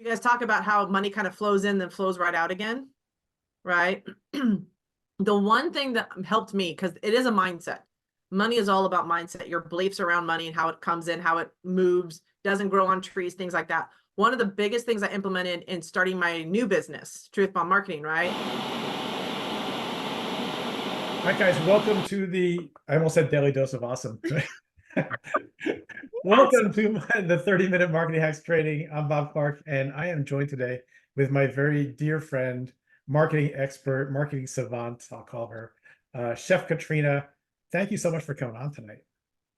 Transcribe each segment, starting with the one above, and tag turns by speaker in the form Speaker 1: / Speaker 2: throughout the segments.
Speaker 1: you guys talk about how money kind of flows in, then flows right out again, right? The one thing that helped me, because it is a mindset. Money is all about mindset, your beliefs around money and how it comes in, how it moves, doesn't grow on trees, things like that. One of the biggest things I implemented in starting my new business, Truth Bomb Marketing, right?
Speaker 2: All right, guys, welcome to I almost said Daily Dose of Awesome. Welcome to the 30-minute marketing hacks training. I'm Bob Clark, and I am joined today with my very dear friend, marketing expert, marketing savant, I'll call her, Chef Katrina. Thank you so much for coming on tonight.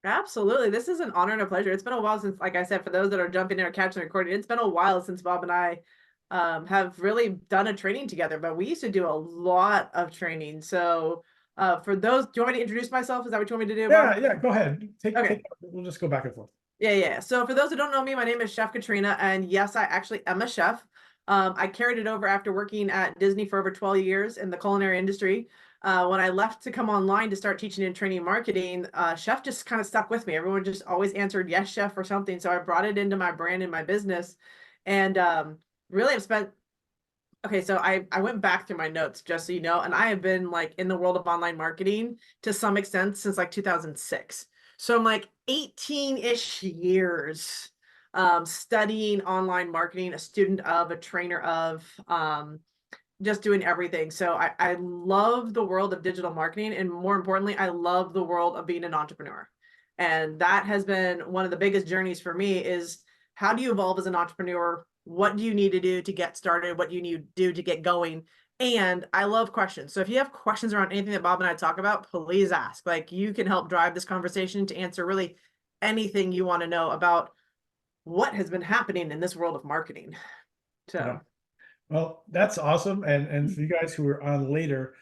Speaker 1: Absolutely. This is an honor and a pleasure. It's been a while since, like I said, for those that are jumping in or catching the recording, it's been a while since Bob and I have really done a training together, but we used to do a lot of training. So for those, do you want me to introduce myself? Is that what you want me to do, Bob?
Speaker 2: Yeah, go ahead.
Speaker 1: Okay.
Speaker 2: We'll just go back and forth.
Speaker 1: Yeah. So for those who don't know me, my name is Chef Katrina, and yes, I actually am a chef. I carried it over after working at Disney for over 12 years in the culinary industry. When I left to come online to start teaching and training marketing, chef just kind of stuck with me. Everyone just always answered yes, chef, or something. So I brought it into my brand and my business. And really I've spent, okay, so I went back through my notes, just so you know, and I have been like in the world of online marketing to some extent since like 2006. So I'm like 18-ish years studying online marketing, a student of, a trainer of, just doing everything. So I love the world of digital marketing, and more importantly, I love the world of being an entrepreneur. And that has been one of the biggest journeys for me is, how do you evolve as an entrepreneur? What do you need to do to get started? What do you need to do to get going? And I love questions. So if you have questions around anything that Bob and I talk about, please ask. Like, you can help drive this conversation to answer really anything you want to know about what has been happening in this world of marketing. So
Speaker 2: Yeah. Well, that's awesome. And for you guys who are on later,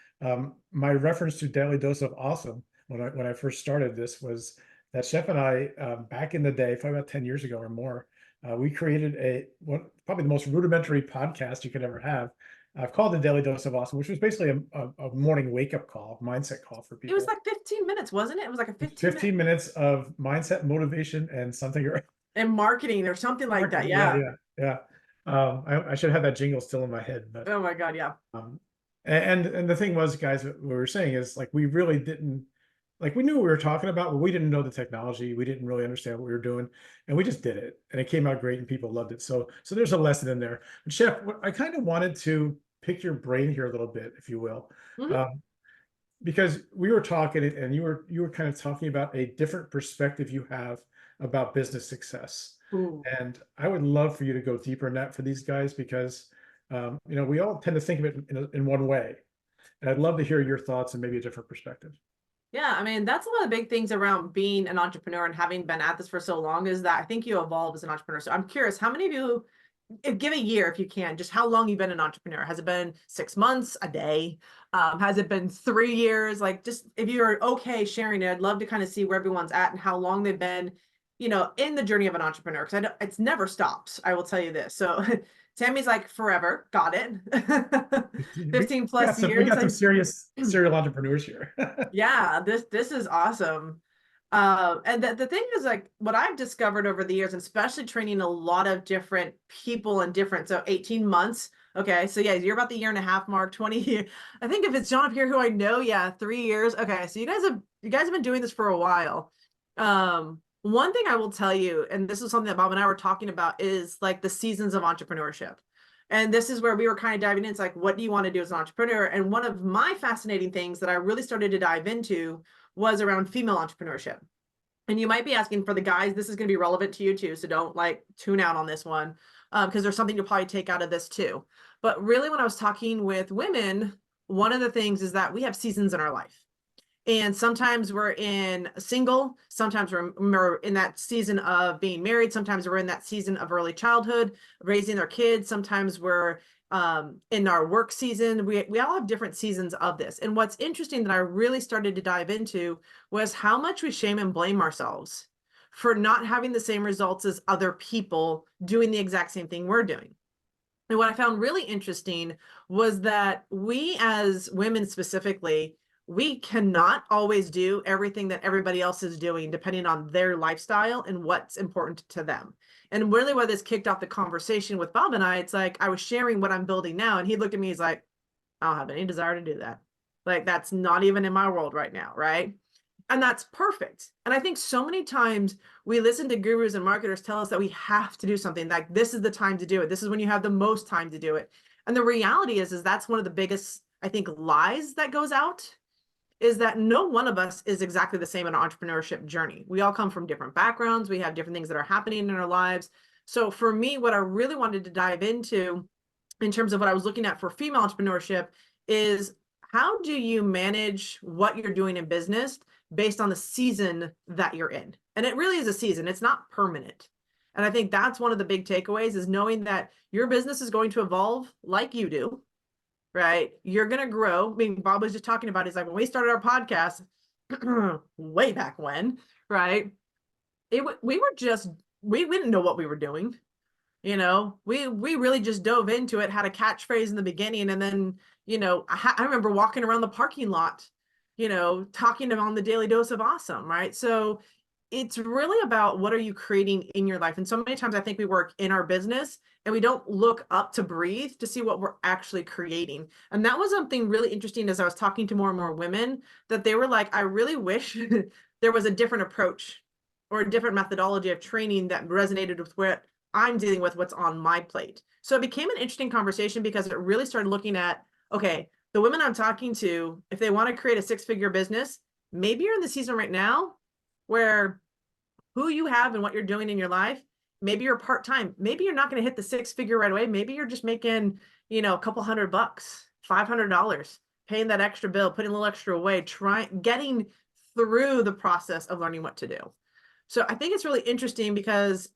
Speaker 2: my reference to Daily Dose of Awesome when I first started this was that Chef and I, back in the day, probably about 10 years ago or more, we created probably the most rudimentary podcast you could ever have. I've called the Daily Dose of Awesome, which was basically a morning wake-up call, mindset call for
Speaker 1: it was
Speaker 2: people.
Speaker 1: like 15 minutes, wasn't it? It was like a
Speaker 2: 15 minutes of mindset, motivation, and something
Speaker 1: and marketing or something like that. Yeah.
Speaker 2: Yeah. I should have that jingle still in my head, but
Speaker 1: Oh my God. Yeah.
Speaker 2: and the thing was, guys, what we were saying is like we really didn't, like, we knew what we were talking about, but we didn't know the technology. We didn't really understand what we were doing, and we just did it, and it came out great, and people loved it. So there's a lesson in there. But Chef, I kind of wanted to pick your brain here a little bit, if you will,
Speaker 1: Mm-hmm.
Speaker 2: because we were talking, and you were kind of talking about a different perspective you have about business success.
Speaker 1: Ooh.
Speaker 2: And I would love for you to go deeper in that for these guys, because we all tend to think of it in one way. And I'd love to hear your thoughts and maybe a different perspective.
Speaker 1: Yeah, I mean, that's one of the big things around being an entrepreneur and having been at this for so long, is that I think you evolve as an entrepreneur. So I'm curious, how many of you, give a year if you can, just how long you've been an entrepreneur? Has it been 6 months, a day? Has it been 3 years? Like, just if you're okay sharing it, I'd love to kind of see where everyone's at and how long they've been, in the journey of an entrepreneur. Because I know it's never stops. I will tell you this. So Tammy's like forever. Got it.
Speaker 2: We
Speaker 1: 15
Speaker 2: got
Speaker 1: plus
Speaker 2: some we
Speaker 1: years.
Speaker 2: got some
Speaker 1: Like,
Speaker 2: serious serial entrepreneurs here.
Speaker 1: yeah, this is awesome. And the thing is, like, what I've discovered over the years, and especially training a lot of different people and different, so 18 months. Okay, so yeah, you're about the year and a half mark, 20 years. I think if it's John up here who I know, yeah, 3 years. Okay, so you guys have been doing this for a while. One thing I will tell you, and this is something that Bob and I were talking about, is like the seasons of entrepreneurship. And this is where we were kind of diving into, like, what do you want to do as an entrepreneur? And one of my fascinating things that I really started to dive into was around female entrepreneurship. And you might be asking, for the guys, this is going to be relevant to you too. So don't like tune out on this one, because there's something you'll probably take out of this too. But really, when I was talking with women, one of the things is that we have seasons in our life. And sometimes we're in single, sometimes we're in that season of being married, sometimes we're in that season of early childhood, raising our kids, sometimes we're in our work season. We all have different seasons of this. And what's interesting that I really started to dive into was how much we shame and blame ourselves for not having the same results as other people doing the exact same thing we're doing. And what I found really interesting was that we, as women specifically, we cannot always do everything that everybody else is doing, depending on their lifestyle and what's important to them. And really what this kicked off the conversation with Bob and I, it's like, I was sharing what I'm building now. And he looked at me, he's like, I don't have any desire to do that. Like, that's not even in my world right now. Right. And that's perfect. And I think so many times we listen to gurus and marketers tell us that we have to do something, like this is the time to do it. This is when you have the most time to do it. And the reality is that's one of the biggest, I think, lies that goes out, is that no one of us is exactly the same in an entrepreneurship journey. We all come from different backgrounds. We have different things that are happening in our lives. So for me, what I really wanted to dive into in terms of what I was looking at for female entrepreneurship is, how do you manage what you're doing in business based on the season that you're in? And it really is a season. It's not permanent. And I think that's one of the big takeaways, is knowing that your business is going to evolve like you do, right? You're going to grow. I mean, Bob was just talking about, he's like, when we started our podcast way back when, right? We were just, we didn't know what we were doing. We really just dove into it, had a catchphrase in the beginning. And then, I remember walking around the parking lot, talking on the Daily Dose of Awesome, right? So it's really about, what are you creating in your life? And so many times I think we work in our business and we don't look up to breathe to see what we're actually creating. And that was something really interesting as I was talking to more and more women, that they were like, I really wish there was a different approach or a different methodology of training that resonated with what I'm dealing with, what's on my plate. So it became an interesting conversation because it really started looking at, okay, the women I'm talking to, if they want to create a 6-figure business, maybe you're in the season right now where who you have and what you're doing in your life, maybe you're part-time, maybe you're not going to hit the 6-figure right away. Maybe you're just making, a couple $100, $500, paying that extra bill, putting a little extra away, getting through the process of learning what to do. So I think it's really interesting because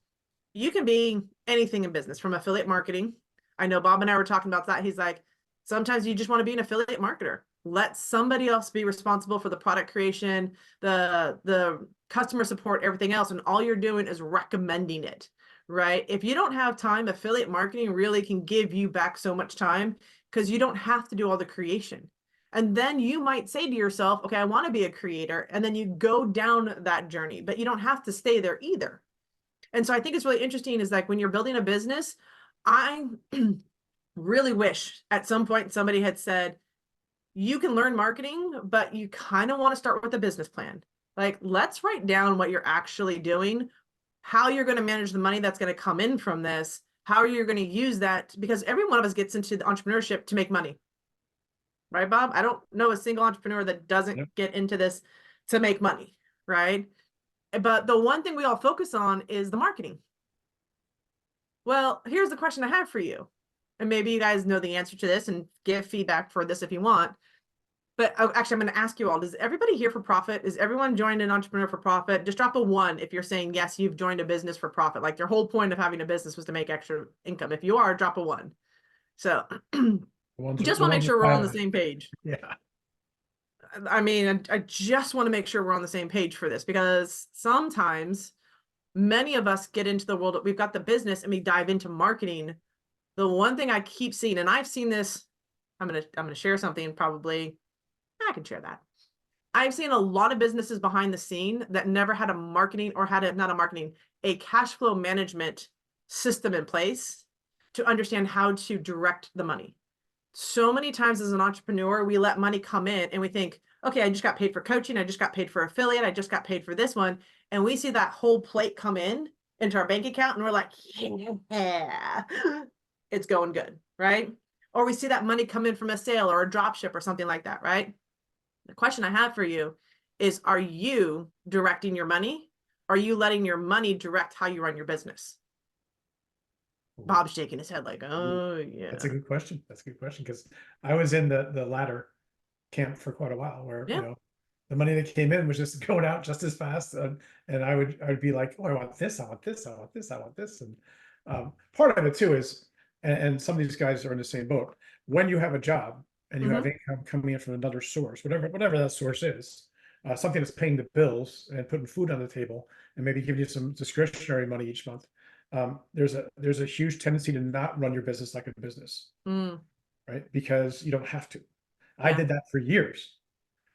Speaker 1: you can be anything in business, from affiliate marketing. I know Bob and I were talking about that. He's like, sometimes you just want to be an affiliate marketer. Let somebody else be responsible for the product creation, the customer support, everything else. And all you're doing is recommending it, right? If you don't have time, affiliate marketing really can give you back so much time, because you don't have to do all the creation. And then you might say to yourself, okay, I want to be a creator. And then you go down that journey, but you don't have to stay there either. And so I think it's really interesting, is like, when you're building a business, I really wish at some point somebody had said, you can learn marketing, but you kind of want to start with a business plan. Like, let's write down what you're actually doing, how you're going to manage the money that's going to come in from this, how you're going to use that, because every one of us gets into the entrepreneurship to make money. Right, Bob? I don't know a single entrepreneur that doesn't get into this to make money, right? But the one thing we all focus on is the marketing. Well, here's the question I have for you. And maybe you guys know the answer to this and give feedback for this if you want. But actually, I'm going to ask you all, does everybody here for profit? Is everyone joined an entrepreneur for profit? Just drop a 1 if you're saying, yes, you've joined a business for profit. Like, your whole point of having a business was to make extra income. If you are, drop a 1. So just want to make sure we're all on the same page.
Speaker 2: Yeah.
Speaker 1: I mean, I just want to make sure we're on the same page for this, because sometimes many of us get into the world, we've got the business and we dive into marketing. The one thing I keep seeing, and I've seen this, I'm gonna share something, probably I can share that. I've seen a lot of businesses behind the scene that never had a marketing, or had a cash flow management system in place to understand how to direct the money. So many times as an entrepreneur, we let money come in and we think, okay, I just got paid for coaching. I just got paid for affiliate. I just got paid for this one. And we see that whole plate come in into our bank account and we're like, yeah, it's going good, right? Or we see that money come in from a sale or a drop ship or something like that, right? The question I have for you is, are you directing your money? Are you letting your money direct how you run your business? Bob's shaking his head like, oh, yeah.
Speaker 2: That's a good question. That's a good question, because I was in the latter camp for quite a while, where the money that came in was just going out just as fast, and I would be like, oh, I want this, I want this, I want this, I want this, and part of it too is, and some of these guys are in the same boat. When you have a job and you have income coming in from another source, whatever that source is, something that's paying the bills and putting food on the table, and maybe giving you some discretionary money each month. There's a huge tendency to not run your business like a business, right? Because you don't have to. I did that for years.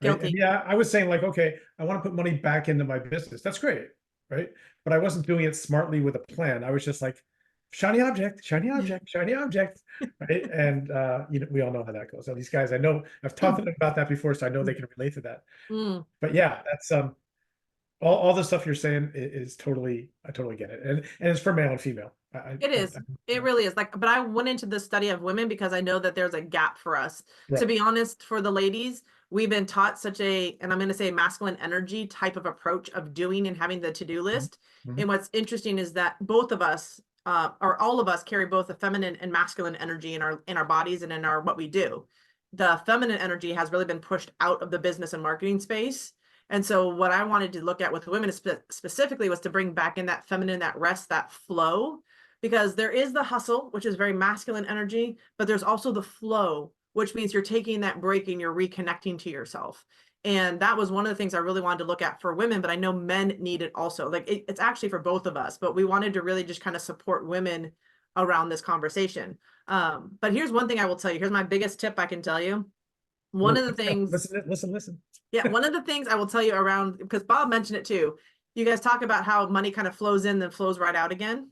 Speaker 2: Right?
Speaker 1: Guilty.
Speaker 2: And yeah, I was saying like, okay, I want to put money back into my business. That's great. right? But I wasn't doing it smartly with a plan. I was just like, shiny object, shiny object, shiny object, right? And we all know how that goes. So these guys, I know I've talked to them about that before, so I know they can relate to that.
Speaker 1: Mm.
Speaker 2: But yeah, that's all the stuff you're saying is totally, I totally get it, and it's for male and female.
Speaker 1: It is. It really is. Like, but I went into the study of women because I know that there's a gap for us. To
Speaker 2: right.
Speaker 1: be honest, for the ladies, we've been taught such a, and I'm going to say masculine energy type of approach of doing and having the to-do list.
Speaker 2: Mm-hmm.
Speaker 1: And what's interesting is that both of us, or all of us, carry both a feminine and masculine energy in our bodies and in our what we do. The feminine energy has really been pushed out of the business and marketing space. And so what I wanted to look at with women specifically was to bring back in that feminine, that rest, that flow, because there is the hustle, which is very masculine energy, but there's also the flow, which means you're taking that break and you're reconnecting to yourself. And that was one of the things I really wanted to look at for women, but I know men need it also. Like it's actually for both of us, but we wanted to really just kind of support women around this conversation. But here's one thing I will tell you. Here's my biggest tip I can tell you. One
Speaker 2: Well,
Speaker 1: of the things,
Speaker 2: listen.
Speaker 1: yeah, one of the things I will tell you around, because Bob mentioned it too. You guys talk about how money kind of flows in, then flows right out again,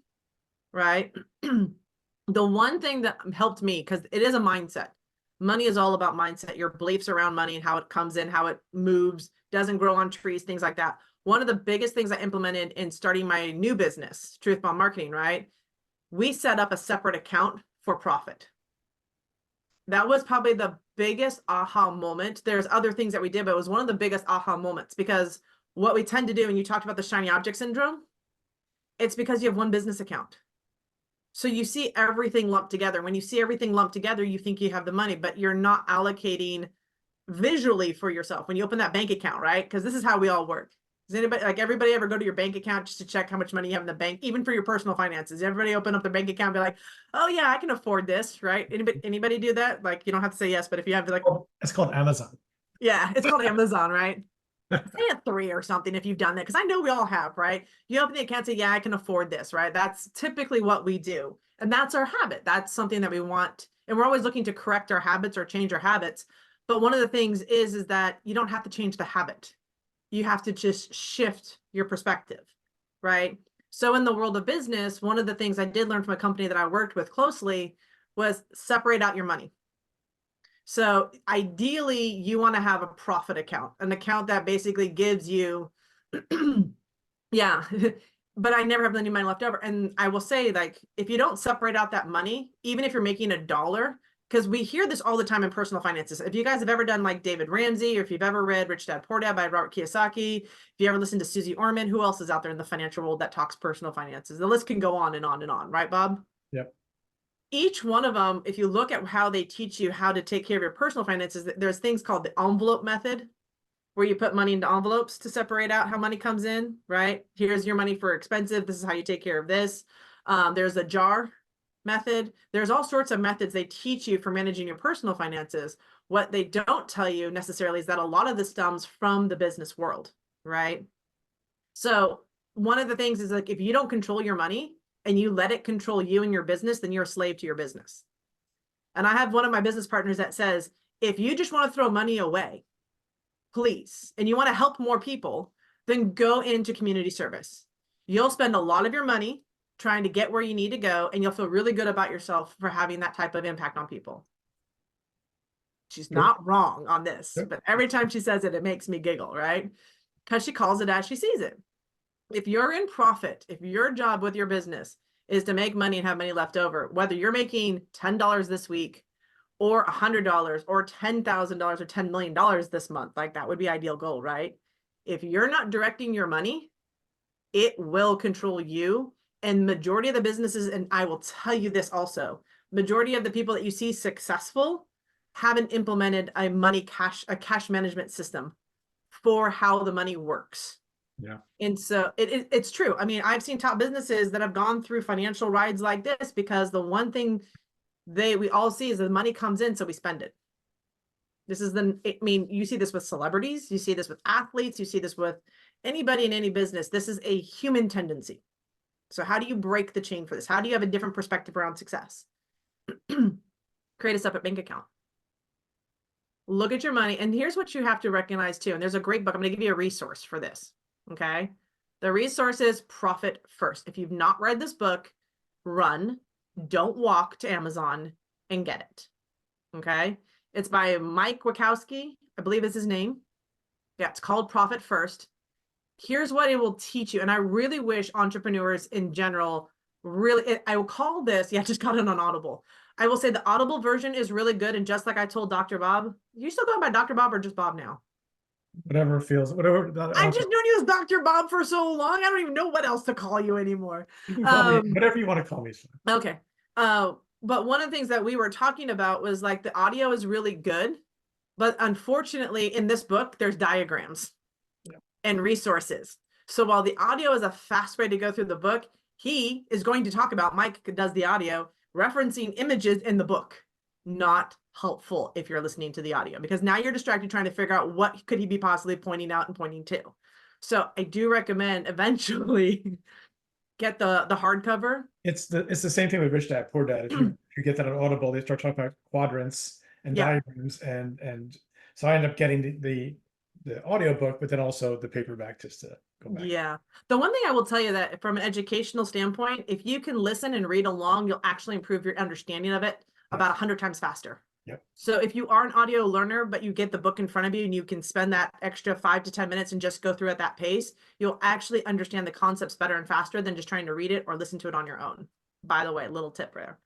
Speaker 1: right? The one thing that helped me, because it is a mindset. Money is all about mindset, your beliefs around money and how it comes in, how it moves, doesn't grow on trees, things like that. One of the biggest things I implemented in starting my new business, Truth Bomb Marketing, right? We set up a separate account for profit. That was probably the biggest aha moment. There's other things that we did, but it was one of the biggest aha moments, because what we tend to do, and you talked about the shiny object syndrome, it's because you have one business account. So you see everything lumped together. When you see everything lumped together, you think you have the money, but you're not allocating visually for yourself when you open that bank account, right? Because this is how we all work. Does anybody, like everybody ever go to your bank account just to check how much money you have in the bank, even for your personal finances? Everybody open up their bank account and be like, oh yeah, I can afford this, right? Anybody do that? Like, you don't have to say yes, but if you have to, like,
Speaker 2: It's called Amazon.
Speaker 1: yeah, it's called Amazon, right? Say a 3 or something if you've done that, because I know we all have, right? You open the account, say, yeah, I can afford this, right? That's typically what we do. And that's our habit. That's something that we want. And we're always looking to correct our habits or change our habits. But one of the things is that you don't have to change the habit. You have to just shift your perspective, right? So in the world of business, one of the things I did learn from a company that I worked with closely was separate out your money. So ideally, you want to have a profit account, an account that basically gives you, yeah, but I never have any money left over. And I will say, like, if you don't separate out that money, even if you're making $1, because we hear this all the time in personal finances. If you guys have ever done like David Ramsey, or if you've ever read Rich Dad Poor Dad by Robert Kiyosaki, if you ever listened to Susie Orman, who else is out there in the financial world that talks personal finances? The list can go on and on and on, right, Bob?
Speaker 2: Yep.
Speaker 1: Each one of them, if you look at how they teach you how to take care of your personal finances, there's things called the envelope method, where you put money into envelopes to separate out how money comes in, right? Here's your money for expensive. This is how you take care of this. There's a jar method. There's all sorts of methods they teach you for managing your personal finances. What they don't tell you necessarily is that a lot of this stems from the business world, right? So one of the things is, like, if you don't control your money and you let it control you and your business, then you're a slave to your business. And I have one of my business partners that says, if you just want to throw money away, please, and you want to help more people, then go into community service. You'll spend a lot of your money trying to get where you need to go, and you'll feel really good about yourself for having that type of impact on people. She's not wrong on this, but every time she says it, it makes me giggle, right? Because she calls it as she sees it. If you're in profit, if your job with your business is to make money and have money left over, whether you're making $10 this week or $100 or $10,000 or $10 million this month, like that would be ideal goal, right? If you're not directing your money, it will control you. And majority of the businesses, and I will tell you this also, majority of the people that you see successful haven't implemented a cash management system for how the money works.
Speaker 2: Yeah.
Speaker 1: And so it's true. I mean, I've seen top businesses that have gone through financial rides like this because the one thing we all see is the money comes in, so we spend it. I mean, you see this with celebrities, you see this with athletes, you see this with anybody in any business. This is a human tendency. So how do you break the chain for this? How do you have a different perspective around success? Create a separate bank account. Look at your money. And here's what you have to recognize too. And there's a great book. I'm going to give you a resource for this. Okay. The resource is profit first. If you've not read this book, run, don't walk to Amazon and get it. Okay. It's by Mike Wachowski, I believe is his name. Yeah, it's called Profit First. Here's what it will teach you. And I really wish entrepreneurs in general really, I will call this, yeah, just got it on Audible. I will say the Audible version is really good. And just like I told Dr. Bob, you still going by Dr. Bob or just Bob now?
Speaker 2: Whatever feels, whatever.
Speaker 1: I've just known you as Dr. Bob for so long. I don't even know what else to call you anymore.
Speaker 2: You can call me whatever you want to call me.
Speaker 1: Okay. But one of the things that we were talking about was like the audio is really good, but unfortunately in this book, there's diagrams and resources. So while the audio is a fast way to go through the book, he is going to talk about, Mike does the audio, referencing images in the book. Not helpful if you're listening to the audio, because now you're distracted trying to figure out what could he be possibly pointing out and pointing to. So I do recommend eventually get the hardcover.
Speaker 2: It's the same thing with Rich Dad Poor Dad. If you get that on Audible, they start talking about quadrants and diagrams, and so I end up getting the audiobook, but then also the paperback just to go back.
Speaker 1: Yeah. The one thing I will tell you that from an educational standpoint, if you can listen and read along, you'll actually improve your understanding of it about 100 times faster.
Speaker 2: Yep.
Speaker 1: So if you are an audio learner, but you get the book in front of you and you can spend that extra 5 to 10 minutes and just go through at that pace, you'll actually understand the concepts better and faster than just trying to read it or listen to it on your own. By the way, little tip there.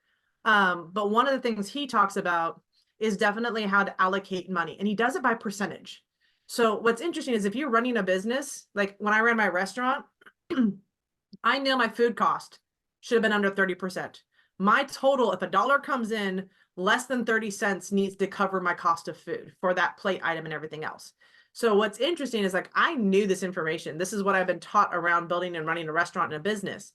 Speaker 1: But one of the things he talks about is definitely how to allocate money, and he does it by percentage. So what's interesting is if you're running a business, like when I ran my restaurant, I know my food cost should have been under 30%. My total, if $1 comes in, less than 30 cents needs to cover my cost of food for that plate item and everything else. So what's interesting is like, I knew this information. This is what I've been taught around building and running a restaurant and a business,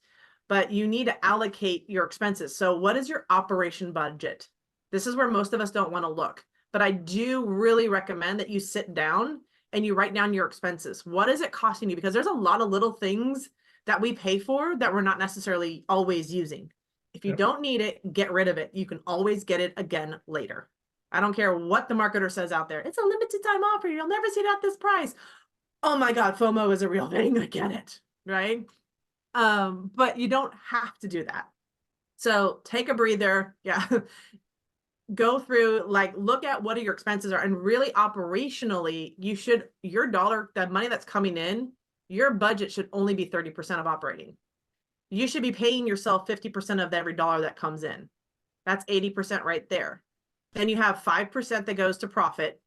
Speaker 1: but you need to allocate your expenses. So what is your operation budget? This is where most of us don't want to look, but I do really recommend that you sit down and you write down your expenses. What is it costing you? Because there's a lot of little things that we pay for that we're not necessarily always using. If you don't need it, get rid of it. You can always get it again later. I don't care what the marketer says out there. It's a limited time offer. You'll never see it at this price. Oh my God, FOMO is a real thing. I get it, right? But you don't have to do that. So take a breather. Yeah. Go through, like, look at what your expenses are, and really operationally, you should, your dollar, that money that's coming in, your budget should only be 30% of operating. You should be paying yourself 50% of every dollar that comes in. That's 80% right there. Then you have 5% that goes to profit,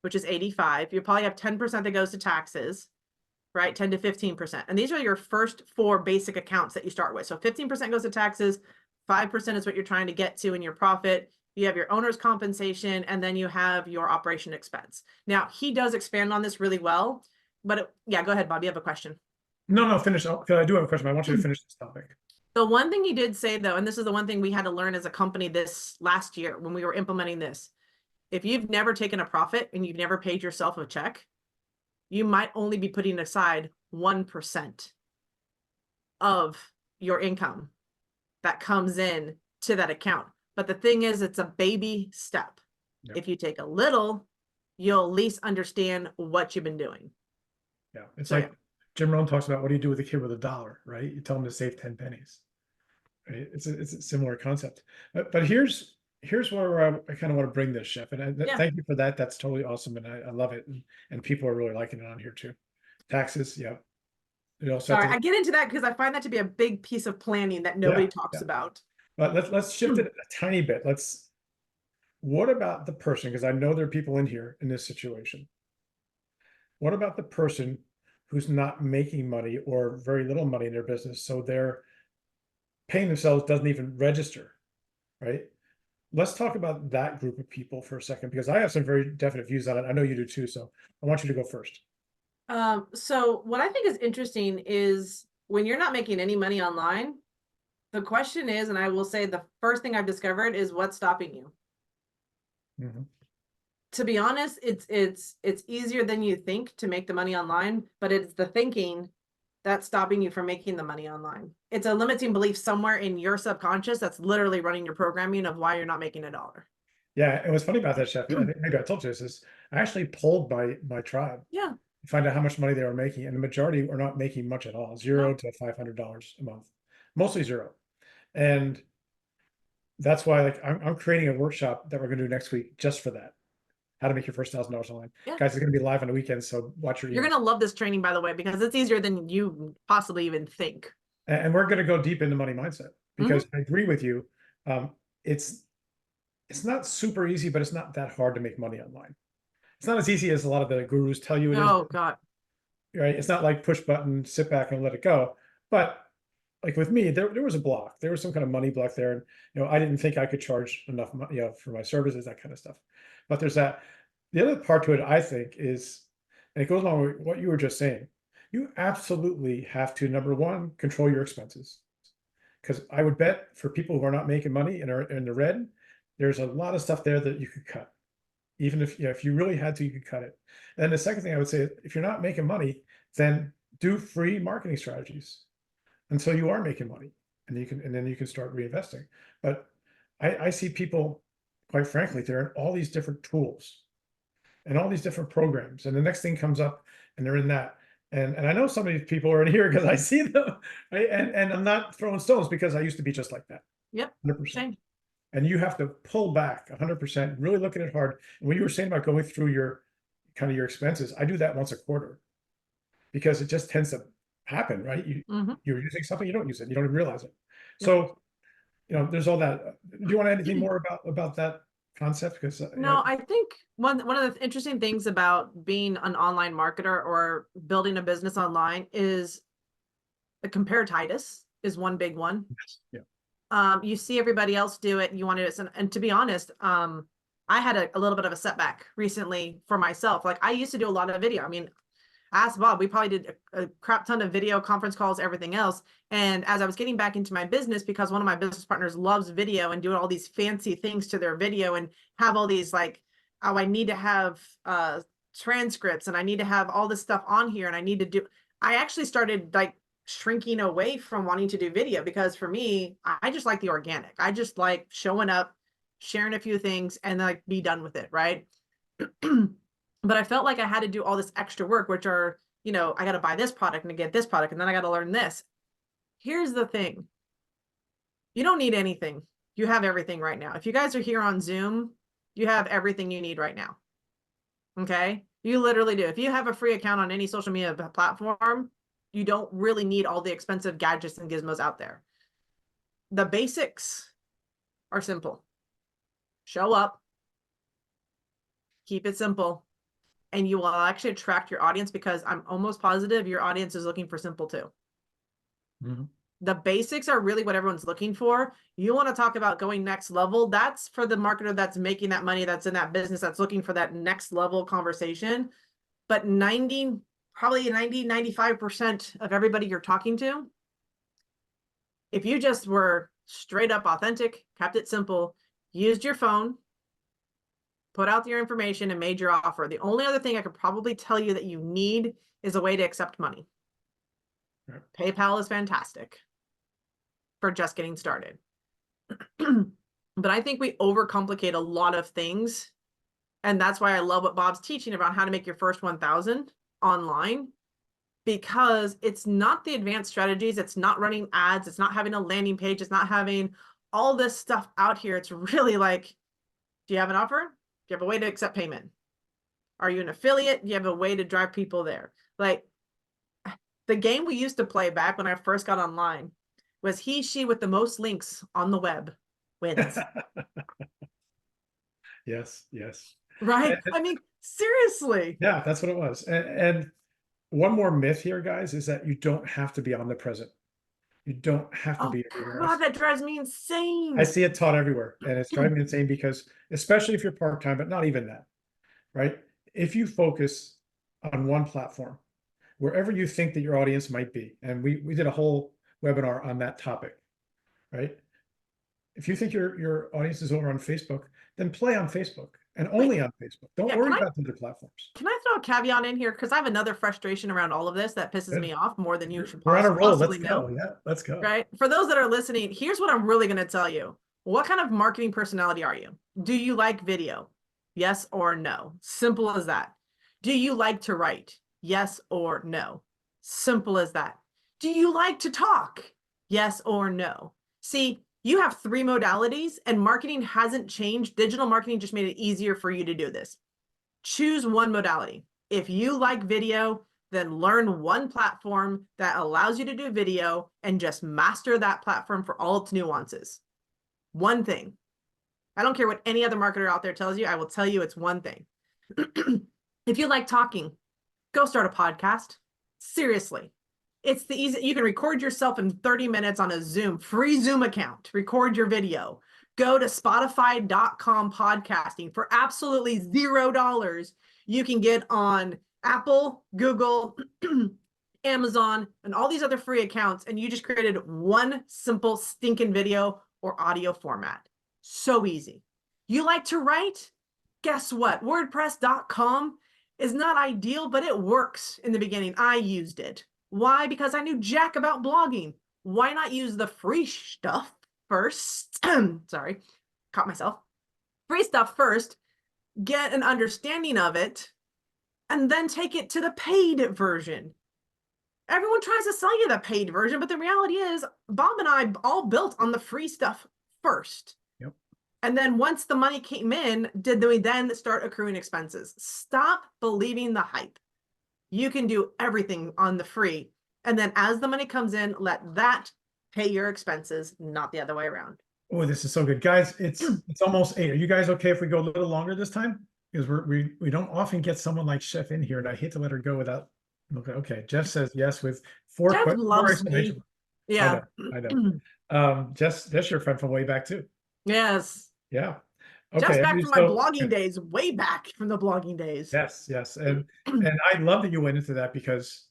Speaker 1: which is 85. You probably have 10% that goes to taxes, right? 10 to 15%. And these are your first 4 basic accounts that you start with. So 15% goes to taxes, 5% is what you're trying to get to in your profit. You have your owner's compensation, and then you have your operation expense. Now, he does expand on this really well, but yeah, go ahead, Bob, you have a question.
Speaker 2: No, finish. I do have a question. I want you to finish this topic.
Speaker 1: The one thing he did say, though, and this is the one thing we had to learn as a company this last year when we were implementing this, if you've never taken a profit and you've never paid yourself a check, you might only be putting aside 1% of your income that comes in to that account. But the thing is, it's a baby step. Yep. If you take a little, you'll at least understand what you've been doing.
Speaker 2: Yeah, it's like Jim Rohn talks about, what do you do with a kid with $1, right? You tell him to save 10 pennies. Right? It's a similar concept. But here's where I kind of want to bring this, Chef. And thank you for that. That's totally awesome, and I love it. And people are really liking it on here too. Taxes, yeah.
Speaker 1: Sorry, I get into that because I find that to be a big piece of planning that nobody talks about.
Speaker 2: But let's shift it a tiny bit. What about the person? Because I know there are people in here in this situation. What about the person who's not making money or very little money in their business? So they're paying themselves doesn't even register, right? Let's talk about that group of people for a second, because I have some very definite views on it. I know you do too. So I want you to go first.
Speaker 1: So what I think is interesting is when you're not making any money online, the question is, and I will say the first thing I've discovered is what's stopping you. Mm-hmm. To be honest, it's easier than you think to make the money online, but it's the thinking that's stopping you from making the money online. It's a limiting belief somewhere in your subconscious that's literally running your programming of why you're not making $1.
Speaker 2: Yeah, and what's funny about that, Chef, maybe I told you this, is I actually polled my tribe.
Speaker 1: Yeah.
Speaker 2: find out how much money they were making, and the majority were not making much at all, $0 to $500 a month, mostly zero. And that's why, like, I'm creating a workshop that we're going to do next week just for that. How to make your first $1,000 online.
Speaker 1: Yeah.
Speaker 2: Guys, it's going to be live on the weekend, so watch your emails.
Speaker 1: You're going to love this training, by the way, because it's easier than you possibly even think.
Speaker 2: And we're going to go deep into money mindset, because I agree with you. It's not super easy, but it's not that hard to make money online. It's not as easy as a lot of the gurus tell you it is.
Speaker 1: Oh, God.
Speaker 2: Right? It's not like push button, sit back and let it go. But like with me, there was a block. There was some kind of money block there. And, I didn't think I could charge enough money, for my services, that kind of stuff. But there's that. The other part to it, I think, is, and it goes along with what you were just saying, you absolutely have to, number one, control your expenses. Because I would bet for people who are not making money and are in the red, there's a lot of stuff there that you could cut. Even if you really had to, you could cut it. And the second thing I would say, if you're not making money, then do free marketing strategies until you are making money, and then you can start reinvesting. But I see people, quite frankly, they're in all these different tools and all these different programs, and the next thing comes up and they're in that. And I know some of these people are in here because I see them, right? And I'm not throwing stones, because I used to be just like that.
Speaker 1: Yep.
Speaker 2: 100%.
Speaker 1: Same.
Speaker 2: And you have to pull back 100%, really look at it hard. And when you were saying about going through your expenses, I do that once a quarter, because it just tends to happen, right? You're using something, you don't use it, you don't even realize it.
Speaker 1: Yep.
Speaker 2: So, there's all that. Do you want anything more about that concept? Because
Speaker 1: no, I think one of the interesting things about being an online marketer or building a business online is the comparatitis is one big one.
Speaker 2: Yeah.
Speaker 1: You see everybody else do it, and you want to do it. And to be honest, I had a little bit of a setback recently for myself. Like, I used to do a lot of video. I mean, ask Bob, we probably did a crap ton of video, conference calls, everything else. And as I was getting back into my business, because one of my business partners loves video and doing all these fancy things to their video and have all these like, oh, I need to have transcripts and I need to have all this stuff on here, and I actually started like shrinking away from wanting to do video, because for me, I just like the organic. I just like showing up, sharing a few things, and like be done with it, right? But I felt like I had to do all this extra work, which are, I got to buy this product and get this product, and then I got to learn this. Here's the thing. You don't need anything. You have everything right now. If you guys are here on Zoom, you have everything you need right now. Okay? You literally do. If you have a free account on any social media platform, you don't really need all the expensive gadgets and gizmos out there. The basics are simple. Show up. Keep it simple. And you will actually attract your audience, because I'm almost positive your audience is looking for simple too. The basics are really what everyone's looking for. You want to talk about going next level. That's for the marketer that's making that money, that's in that business, that's looking for that next level conversation. But 95% of everybody you're talking to, if you just were straight up authentic, kept it simple, used your phone, put out your information, and made your offer, the only other thing I could probably tell you that you need is a way to accept money. Right. PayPal is fantastic for just getting started. But I think we overcomplicate a lot of things. And that's why I love what Bob's teaching about how to make your first 1,000 online, because it's not the advanced strategies. It's not running ads. It's not having a landing page. It's not having all this stuff out here. It's really like, do you have an offer? Do you have a way to accept payment? Are you an affiliate? Do you have a way to drive people there? Like, the game we used to play back when I first got online was she with the most links on the web wins.
Speaker 2: Yes.
Speaker 1: Right? I mean, seriously.
Speaker 2: Yeah, that's what it was. And one more myth here, guys, is that you don't have to be omnipresent. You don't have to be everywhere.
Speaker 1: God, that drives me insane.
Speaker 2: I see it taught everywhere, and it's driving me insane, because especially if you're part-time, but not even that, right? If you focus on one platform, wherever you think that your audience might be, and we did a whole webinar on that topic, right? If you think your audience is over on Facebook, then play on Facebook, and only on Facebook. Don't worry about the other platforms.
Speaker 1: Can I throw a caveat in here? Because I have another frustration around all of this that pisses me off more than you should
Speaker 2: We're on a roll.
Speaker 1: possibly
Speaker 2: Let's
Speaker 1: know.
Speaker 2: go. Yeah, let's go.
Speaker 1: Right? For those that are listening, here's what I'm really going to tell you. What kind of marketing personality are you? Do you like video? Yes or no? Simple as that. Do you like to write? Yes or no. Simple as that. Do you like to talk? Yes or no. See, you have 3 modalities and marketing hasn't changed. Digital marketing just made it easier for you to do this. Choose one modality. If you like video, then learn one platform that allows you to do video and just master that platform for all its nuances. One thing. I don't care what any other marketer out there tells you. I will tell you it's one thing. If you like talking, go start a podcast. Seriously. It's the easy. You can record yourself in 30 minutes on a Zoom, free Zoom account, record your video. Go to Spotify.com podcasting for absolutely $0. You can get on Apple, Google, Amazon, and all these other free accounts. And you just created one simple stinking video or audio format. So easy. You like to write? Guess what? WordPress.com is not ideal, but it works in the beginning. I used it. Why? Because I knew jack about blogging. Why not use the free stuff first? Sorry, caught myself. Free stuff first, get an understanding of it, and then take it to the paid version. Everyone tries to sell you the paid version, but the reality is Bob and I all built on the free stuff first.
Speaker 2: Yep.
Speaker 1: And then once the money came in, did we then start accruing expenses? Stop believing the hype. You can do everything on the free. And then as the money comes in, let that pay your expenses, not the other way around.
Speaker 2: Oh, this is so good, guys. It's almost 8. Are you guys okay if we go a little longer this time? Because we don't often get someone like Chef in here, and I hate to let her go without. Okay. Jeff says yes with 4
Speaker 1: Jeff
Speaker 2: questions.
Speaker 1: loves me. Yeah.
Speaker 2: I know. Jeff's your friend from way back too.
Speaker 1: Yes.
Speaker 2: Yeah.
Speaker 1: Jeff's
Speaker 2: Okay.
Speaker 1: back from my blogging days, way back from the blogging days.
Speaker 2: Yes. And I love that you went into that because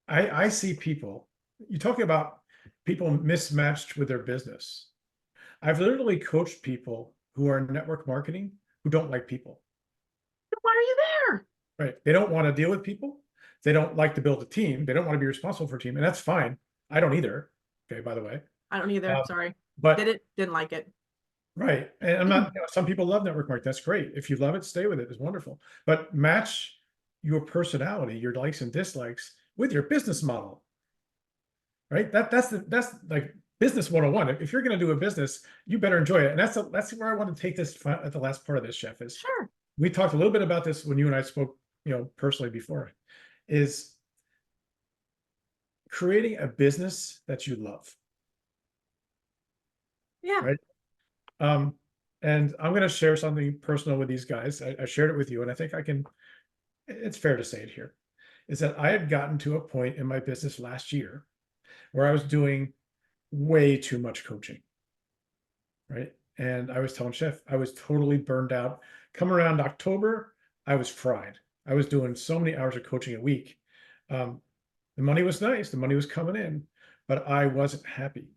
Speaker 2: I see people, you talking about people mismatched with their business. I've literally coached people who are in network marketing who don't like people.
Speaker 1: Why are you there?
Speaker 2: Right. They don't want to deal with people. They don't like to build a team. They don't want to be responsible for a team. And that's fine. I don't either. Okay, by the way.
Speaker 1: I don't either. Sorry.
Speaker 2: But
Speaker 1: didn't like it.
Speaker 2: Right. And I'm not, some people love network marketing. That's great. If you love it, stay with it. It's wonderful. But match your personality, your likes and dislikes with your business model. Right. That's like business 101. If you're going to do a business, you better enjoy it. And that's where I want to take this at the last part of this, Chef, is
Speaker 1: sure.
Speaker 2: We talked a little bit about this when you and I spoke, personally before, is creating a business that you love.
Speaker 1: Yeah.
Speaker 2: Right. And I'm going to share something personal with these guys. I shared it with you, and I think it's fair to say it here, is that I had gotten to a point in my business last year where I was doing way too much coaching. Right. And I was telling Chef, I was totally burned out. Come around October, I was fried. I was doing so many hours of coaching a week. The money was nice. The money was coming in, but I wasn't happy.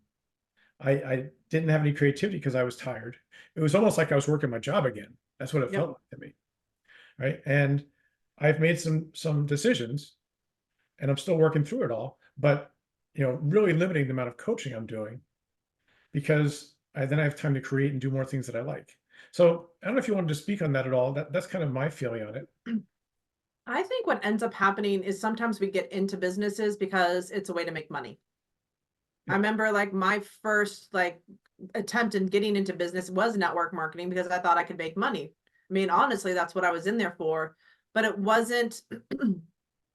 Speaker 2: I didn't have any creativity because I was tired. It was almost like I was working my job again. That's what it felt like to me. Right. And I've made some decisions, and I'm still working through it all, but really limiting the amount of coaching I'm doing, because then I have time to create and do more things that I like. So I don't know if you wanted to speak on that at all. That's kind of my feeling on it.
Speaker 1: I think what ends up happening is sometimes we get into businesses because it's a way to make money. I remember like my first attempt in getting into business was network marketing because I thought I could make money. I mean, honestly, that's what I was in there for, but it wasn't, it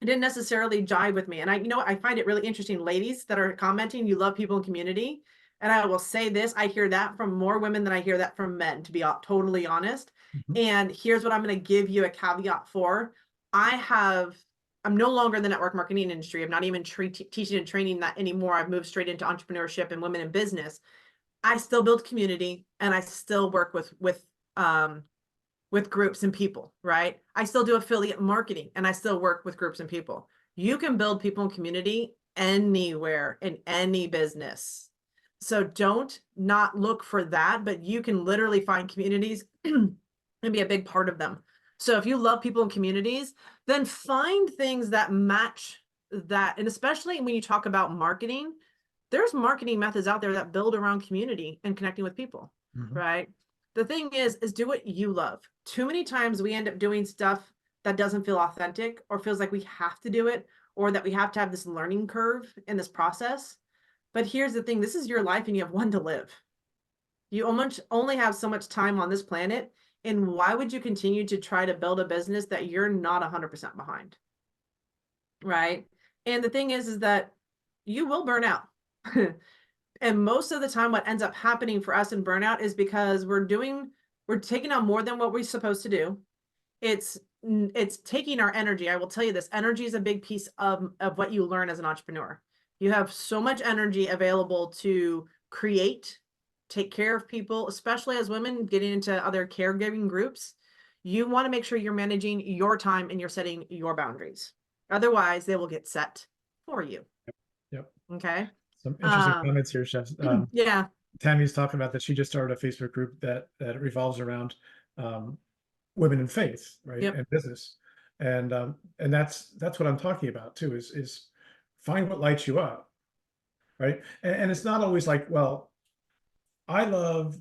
Speaker 1: didn't necessarily jive with me. And I find it really interesting, ladies that are commenting, you love people in community. And I will say this, I hear that from more women than I hear that from men, to be totally honest.
Speaker 2: Mm-hmm.
Speaker 1: And here's what I'm going to give you a caveat for. I'm no longer in the network marketing industry. I'm not even teaching and training that anymore. I've moved straight into entrepreneurship and women in business. I still build community, and I still work with groups and people, right? I still do affiliate marketing, and I still work with groups and people. You can build people and community anywhere in any business. So don't not look for that, but you can literally find communities and be a big part of them. So if you love people and communities, then find things that match that. And especially when you talk about marketing, there's marketing methods out there that build around community and connecting with people, right? The thing is do what you love. Too many times we end up doing stuff that doesn't feel authentic or feels like we have to do it or that we have to have this learning curve in this process. But here's the thing, this is your life and you have one to live. You almost only have so much time on this planet. And why would you continue to try to build a business that you're not 100% behind? Right. And the thing is that you will burn out. And most of the time, what ends up happening for us in burnout is because we're taking on more than what we're supposed to do. It's taking our energy. I will tell you this, energy is a big piece of what you learn as an entrepreneur. You have so much energy available to create, take care of people, especially as women getting into other caregiving groups. You want to make sure you're managing your time and you're setting your boundaries. Otherwise, they will get set for you.
Speaker 2: Yep.
Speaker 1: Okay.
Speaker 2: Some interesting comments here, Chef.
Speaker 1: Yeah.
Speaker 2: Tammy's talking about that she just started a Facebook group that revolves around women in faith, right,
Speaker 1: Yep.
Speaker 2: and business, and that's what I'm talking about too. Is find what lights you up, right? And it's not always like, well, I love,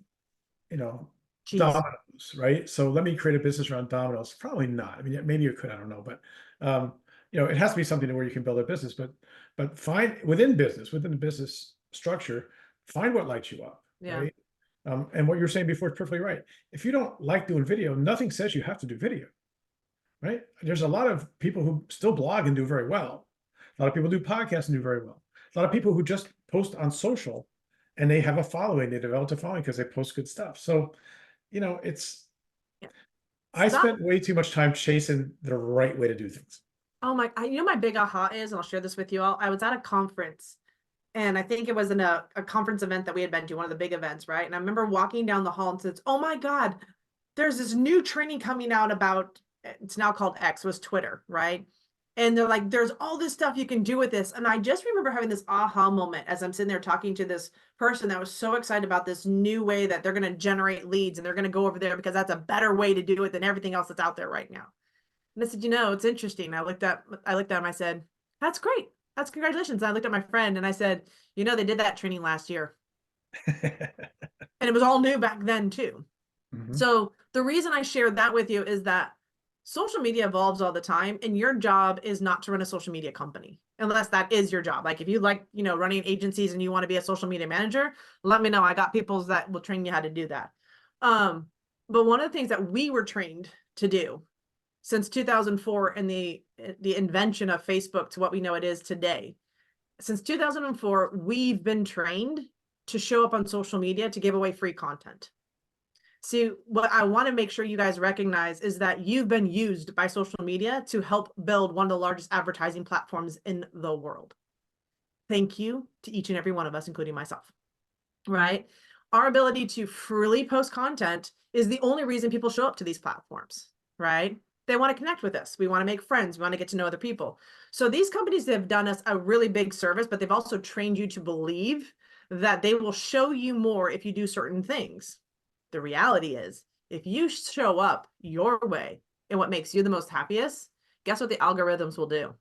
Speaker 2: you know,
Speaker 1: Cheese.
Speaker 2: Domino's, right? So let me create a business around Domino's. Probably not. I mean, maybe you could, I don't know, but you know, it has to be something where you can build a business, but find within the business structure, find what lights you up,
Speaker 1: Yeah.
Speaker 2: right? And what you're saying before is perfectly right. If you don't like doing video, nothing says you have to do video, right? There's a lot of people who still blog and do very well. A lot of people do podcasts and do very well. A lot of people who just post on social and they have a following, they developed a following because they post good stuff. So, you know,
Speaker 1: Yeah.
Speaker 2: I
Speaker 1: Stop.
Speaker 2: spent way too much time chasing the right way to do things.
Speaker 1: Oh my, you know, my big aha is, and I'll share this with you all. I was at a conference and I think it was in a conference event that we had been to, one of the big events, right? And I remember walking down the hall and says, oh my God, there's this new training coming out about, it's now called X, was Twitter, right? And they're like, there's all this stuff you can do with this. And I just remember having this aha moment as I'm sitting there talking to this person that was so excited about this new way that they're going to generate leads and they're going to go over there because that's a better way to do it than everything else that's out there right now. And I said, you know, it's interesting. I looked at him, I said, that's great. That's congratulations. And I looked at my friend and I said, you know, they did that training last year. And it was all new back then too.
Speaker 2: Mhm.
Speaker 1: So the reason I shared that with you is that social media evolves all the time and your job is not to run a social media company unless that is your job. Like if you like, you know, running agencies and you want to be a social media manager, let me know. I got people that will train you how to do that. But one of the things that we were trained to do since 2004 and the invention of Facebook to what we know it is today, since 2004, we've been trained to show up on social media to give away free content. See, what I want to make sure you guys recognize is that you've been used by social media to help build one of the largest advertising platforms in the world. Thank you to each and every one of us, including myself, right? Our ability to freely post content is the only reason people show up to these platforms, right? They want to connect with us. We want to make friends. We want to get to know other people. So these companies have done us a really big service, but they've also trained you to believe that they will show you more if you do certain things. The reality is, if you show up your way and what makes you the most happiest, guess what the algorithms will do?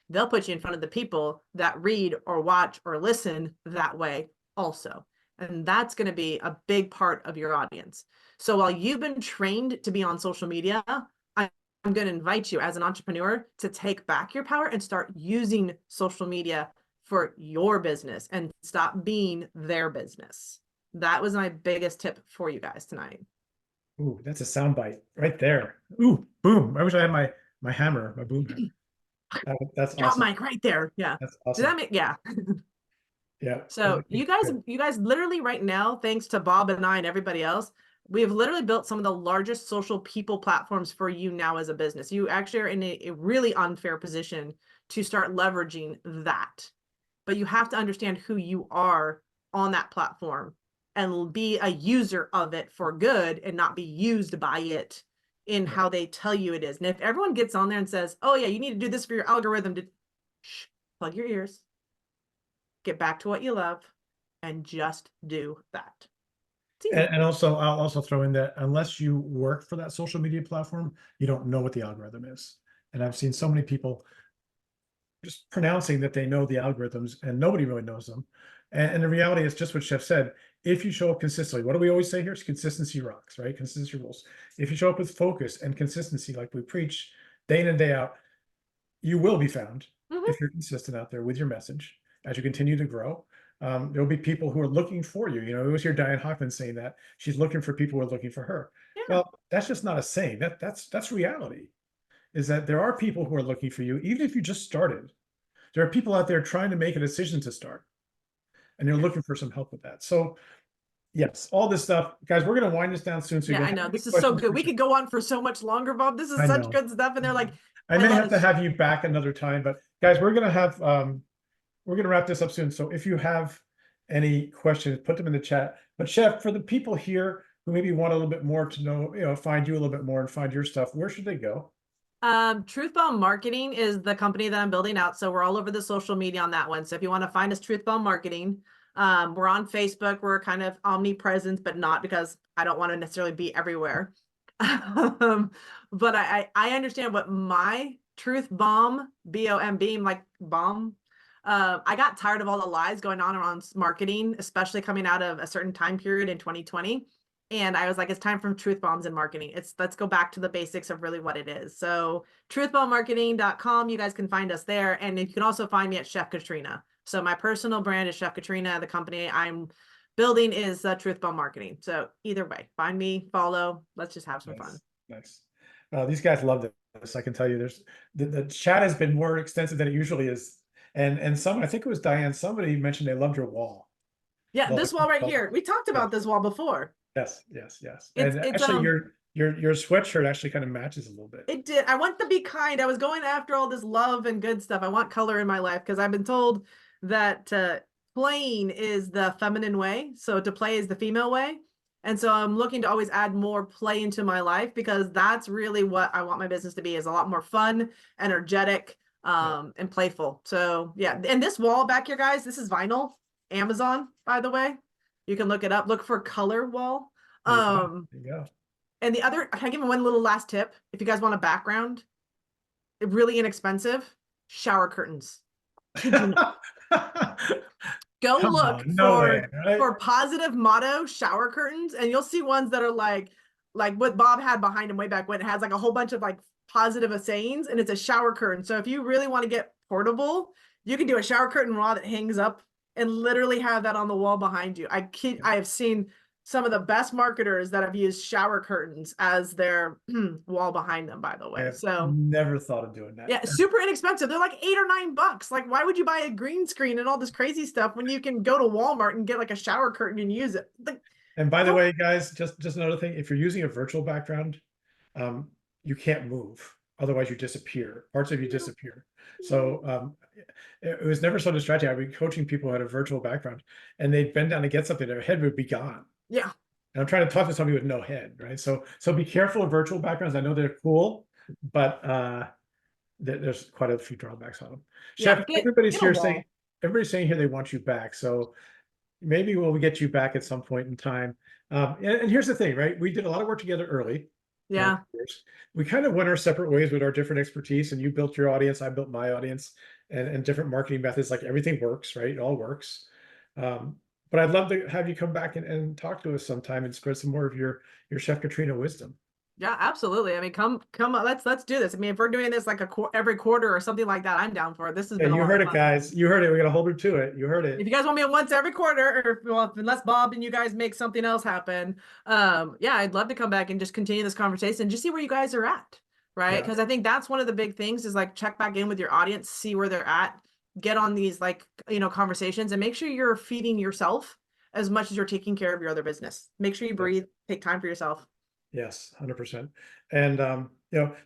Speaker 1: They'll put you in front of the people that read or watch or listen that way also. And that's going to be a big part of your audience. So while you've been trained to be on social media, I'm going to invite you as an entrepreneur to take back your power and start using social media for your business and stop being their business. That was my biggest tip for you guys tonight.
Speaker 2: Ooh, that's a soundbite right there. Ooh, boom. I wish I had my hammer, my boom hammer. That's
Speaker 1: Drop
Speaker 2: awesome.
Speaker 1: mic right there. Yeah.
Speaker 2: That's
Speaker 1: Did that
Speaker 2: awesome.
Speaker 1: make, yeah.
Speaker 2: Yeah.
Speaker 1: So you guys literally right now, thanks to Bob and I and everybody else, we have literally built some of the largest social people platforms for you now as a business. You actually are in a really unfair position to start leveraging that. But you have to understand who you are on that platform and be a user of it for good and not be used by it in how they tell you it is. And if everyone gets on there and says, oh yeah, you need to do this for your algorithm to plug your ears, get back to what you love, and just do that.
Speaker 2: And also, I'll also throw in that unless you work for that social media platform, you don't know what the algorithm is. And I've seen so many people just pronouncing that they know the algorithms and nobody really knows them. And the reality is just what Chef said, if you show up consistently, what do we always say here? Is consistency rocks, right? Consistency rules. If you show up with focus and consistency, like we preach day in and day out, you will be found
Speaker 1: Mhm.
Speaker 2: if you're consistent out there with your message as you continue to grow. There'll be people who are looking for you. You know, it was here Diane Hoffman saying that she's looking for people who are looking for her.
Speaker 1: Yeah.
Speaker 2: Well, that's just not a saying. That's reality. Is that there are people who are looking for you, even if you just started. There are people out there trying to make a decision to start, and they're
Speaker 1: Yeah.
Speaker 2: looking for some help with that. So, yes, all this stuff, guys. We're going to wind this down soon. So, you
Speaker 1: Yeah,
Speaker 2: guys
Speaker 1: I
Speaker 2: have
Speaker 1: know.
Speaker 2: any
Speaker 1: This is so
Speaker 2: questions
Speaker 1: good.
Speaker 2: for
Speaker 1: We
Speaker 2: Chef?
Speaker 1: could go on for so much longer, Bob. This is
Speaker 2: I
Speaker 1: such
Speaker 2: know.
Speaker 1: good stuff. And they're like,
Speaker 2: I
Speaker 1: I
Speaker 2: may
Speaker 1: love
Speaker 2: have to
Speaker 1: it.
Speaker 2: have you back another time, but guys, we're going to have we're going to wrap this up soon. So if you have any questions, put them in the chat. But Chef, for the people here who maybe want a little bit more to know, you know, find you a little bit more and find your stuff, where should they go?
Speaker 1: Truth Bomb Marketing is the company that I'm building out. So we're all over the social media on that one. So if you want to find us, Truth Bomb Marketing, we're on Facebook. We're kind of omnipresent, but not because I don't want to necessarily be everywhere. But I understand what my Truth Bomb, B-O-M-B, like bomb. I got tired of all the lies going on around marketing, especially coming out of a certain time period in 2020. And I was like, it's time for truth bombs in marketing. Let's go back to the basics of really what it is. So truthbombmarketing.com, you guys can find us there. And you can also find me at Chef Katrina. So my personal brand is Chef Katrina. The company I'm building is Truth Bomb Marketing. So either way, find me, follow. Let's just have some fun.
Speaker 2: Nice, nice. These guys love this. I can tell you, there's the chat has been more extensive than it usually is. And some, I think it was Diane, somebody mentioned they loved your wall.
Speaker 1: Yeah,
Speaker 2: Well,
Speaker 1: this wall right here. We talked
Speaker 2: yeah.
Speaker 1: about this wall before.
Speaker 2: Yes, yes, yes.
Speaker 1: It's
Speaker 2: And
Speaker 1: it's
Speaker 2: actually, your sweatshirt actually kind of matches a little bit.
Speaker 1: It did. I want to be kind. I was going after all this love and good stuff. I want color in my life because I've been told that playing is the feminine way. So to play is the female way. And so I'm looking to always add more play into my life because that's really what I want my business to be, is a lot more fun, energetic,
Speaker 2: Yeah.
Speaker 1: and playful. So yeah. And this wall back here, guys, this is vinyl, Amazon, by the way. You can look it up. Look for color wall.
Speaker 2: There you go. There you go.
Speaker 1: And the other, can I give one little last tip? If you guys want a background, really inexpensive, shower curtains. Kid you not. Go
Speaker 2: Come
Speaker 1: look
Speaker 2: on, no way, right?
Speaker 1: for positive motto shower curtains, and you'll see ones that are like what Bob had behind him way back when. It has like a whole bunch of like positive sayings, and it's a shower curtain. So if you really want to get portable, you can do a shower curtain rod that hangs up and literally have that on the wall behind you. I have seen some of the best marketers that have used shower curtains as their wall behind them, by the
Speaker 2: I
Speaker 1: way.
Speaker 2: have
Speaker 1: So
Speaker 2: never thought of doing that.
Speaker 1: yeah, super inexpensive. They're like $8 or $9. Like, why would you buy a green screen and all this crazy stuff when you can go to Walmart and get like a shower curtain and use it? Like,
Speaker 2: And by the way, guys, just another thing, if you're using a virtual background, you can't move. Otherwise you disappear. Parts of you disappear. So it was never so distracting. I've been coaching people who had a virtual background and they'd bend down to get something, their head would be gone.
Speaker 1: yeah.
Speaker 2: And I'm trying to talk to somebody with no head, right? So be careful of virtual backgrounds. I know they're cool, but there's quite a few drawbacks on them.
Speaker 1: Yeah.
Speaker 2: Chef,
Speaker 1: Get a wall.
Speaker 2: everybody's saying here they want you back. So maybe we'll get you back at some point in time. And here's the thing, right? We did a lot of work together early.
Speaker 1: Yeah.
Speaker 2: We kind of went our separate ways with our different expertise, and you built your audience, I built my audience, and different marketing methods. Like everything works, right? It all works. But I'd love to have you come back and talk to us sometime and spread some more of your Chef Katrina wisdom.
Speaker 1: Yeah, absolutely. I mean, come on, let's do this. I mean, if we're doing this like every quarter or something like that, I'm down for it. This has
Speaker 2: Yeah,
Speaker 1: been a
Speaker 2: you
Speaker 1: lot
Speaker 2: heard
Speaker 1: of
Speaker 2: it,
Speaker 1: fun.
Speaker 2: guys. You heard it. We're gonna hold her to it. You heard it.
Speaker 1: If you guys want me once every quarter, or well, unless Bob and you guys make something else happen, yeah, I'd love to come back and just continue this conversation and just see where you guys are at, right?
Speaker 2: Yeah.
Speaker 1: Because I think that's one of the big things is like check back in with your audience, see where they're at, get on these like conversations, and make sure you're feeding yourself as much as you're taking care of your other business. Make sure you breathe, take time for yourself.
Speaker 2: Yes, 100%. And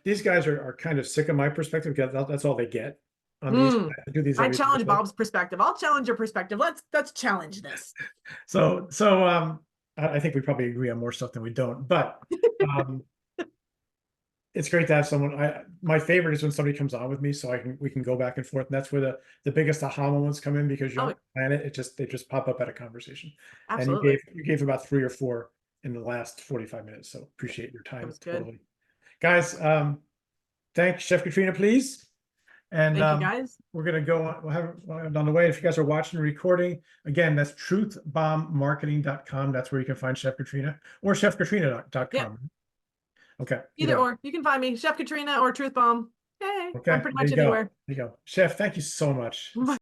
Speaker 2: these guys are kind of sick of my perspective because that's all they get on these. I do these
Speaker 1: I
Speaker 2: every
Speaker 1: challenge
Speaker 2: Thursday.
Speaker 1: Bob's perspective. I'll challenge your perspective. Let's challenge this.
Speaker 2: So I think we probably agree on more stuff than we don't, but it's great to have someone. My favorite is when somebody comes on with me so we can go back and forth. And that's where the biggest aha moments come in because you don't plan it. They just pop up at a conversation.
Speaker 1: Absolutely.
Speaker 2: And you gave about 3 or 4 in the last 45 minutes. So appreciate your time.
Speaker 1: That was good.
Speaker 2: Totally. Guys, thank Chef Katrina, please. And
Speaker 1: Thank you guys.
Speaker 2: we're gonna go on, we'll have it on the way. If you guys are watching the recording, again, that's truthbombmarketing.com. That's where you can find Chef Katrina, or chefkatrina.com.
Speaker 1: Yep.
Speaker 2: Okay.
Speaker 1: Either or. You can find me, Chef Katrina or Truth Bomb. Hey,
Speaker 2: Okay,
Speaker 1: I'm pretty
Speaker 2: there
Speaker 1: much
Speaker 2: you go.
Speaker 1: anywhere.
Speaker 2: There you go. Chef, thank you so much.